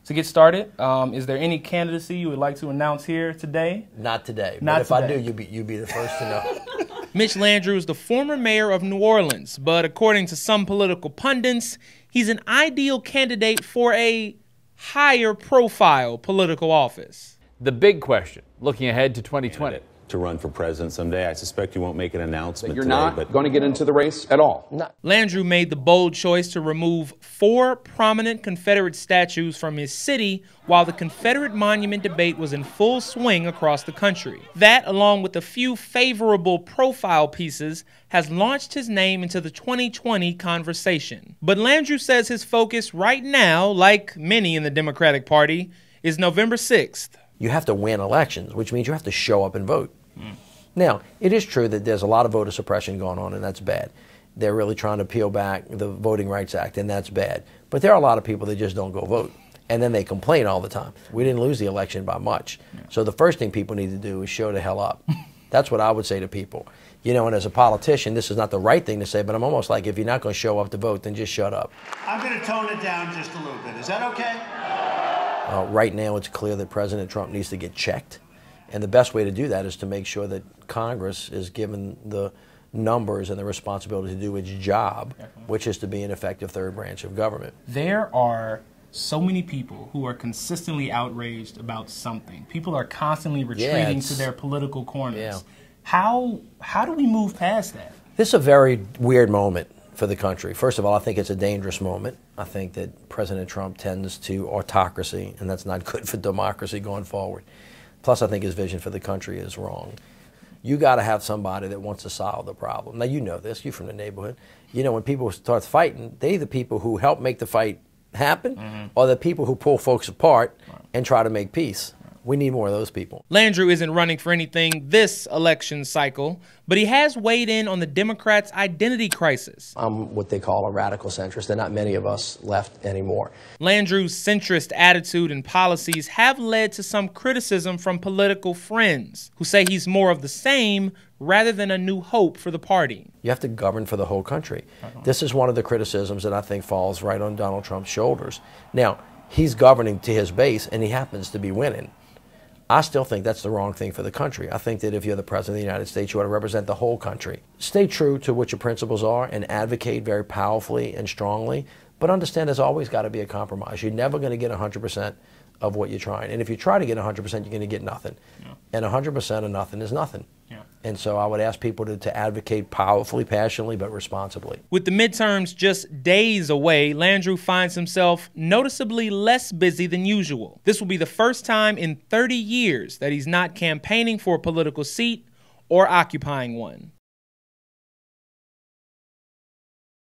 To get started, is there any candidacy you would like to announce here today? Not today. Not but if today. I do, you'd be the first to know. Mitch Landrieu is the former mayor of New Orleans, but according to some political pundits, he's an ideal candidate for a higher profile political office. The big question, looking ahead to 2020. To run for president someday. I suspect you won't make an announcement You're today, not going to get into the race at all. No. Landrieu made the bold choice to remove 4 prominent Confederate statues from his city while the Confederate monument debate was in full swing across the country. That, along with a few favorable profile pieces, has launched his name into the 2020 conversation. But Landrieu says his focus right now, like many in the Democratic Party, is November 6th. You have to win elections, which means you have to show up and vote. Now, it is true that there's a lot of voter suppression going on, and that's bad. They're really trying to peel back the Voting Rights Act, and that's bad. But there are a lot of people that just don't go vote, and then they complain all the time. We didn't lose the election by much. So the first thing people need to do is show the hell up. That's what I would say to people. You know, and as a politician, this is not the right thing to say, but I'm almost like, if you're not going to show up to vote, then just shut up. I'm going to tone it down just a little bit. Is that okay? Right now, it's clear that President Trump needs to get checked. And the best way to do that is to make sure that Congress is given the numbers and the responsibility to do its job, which is to be an effective third branch of government. There are so many people who are consistently outraged about something. People are constantly retreating to their political corners. Yeah. How do we move past that? This is a very weird moment for the country. First of all, I think it's a dangerous moment. I think that President Trump tends to autocracy, and that's not good for democracy going forward. Plus, I think his vision for the country is wrong. You got to have somebody that wants to solve the problem. Now, you know this. You're from the neighborhood. You know, when people start fighting, they're the people who help make the fight happen, or the people who pull folks apart and try to make peace. We need more of those people. Landrieu isn't running for anything this election cycle, but he has weighed in on the Democrats' identity crisis. I'm what they call a radical centrist. There are not many of us left anymore. Landrieu's centrist attitude and policies have led to some criticism from political friends who say he's more of the same rather than a new hope for the party. You have to govern for the whole country. This is one of the criticisms that I think falls right on Donald Trump's shoulders. Now, he's governing to his base, and he happens to be winning. I still think that's the wrong thing for the country. I think that if you're the President of the United States, you ought to represent the whole country. Stay true to what your principles are and advocate very powerfully and strongly, but understand there's always got to be a compromise. You're never going to get 100% of what you're trying. And if you try to get 100%, you're going to get nothing. And 100% of nothing is nothing. And so I would ask people to advocate powerfully, passionately, but responsibly. With the midterms just days away, Landrieu finds himself noticeably less busy than usual. This will be the first time in 30 years that he's not campaigning for a political seat or occupying one.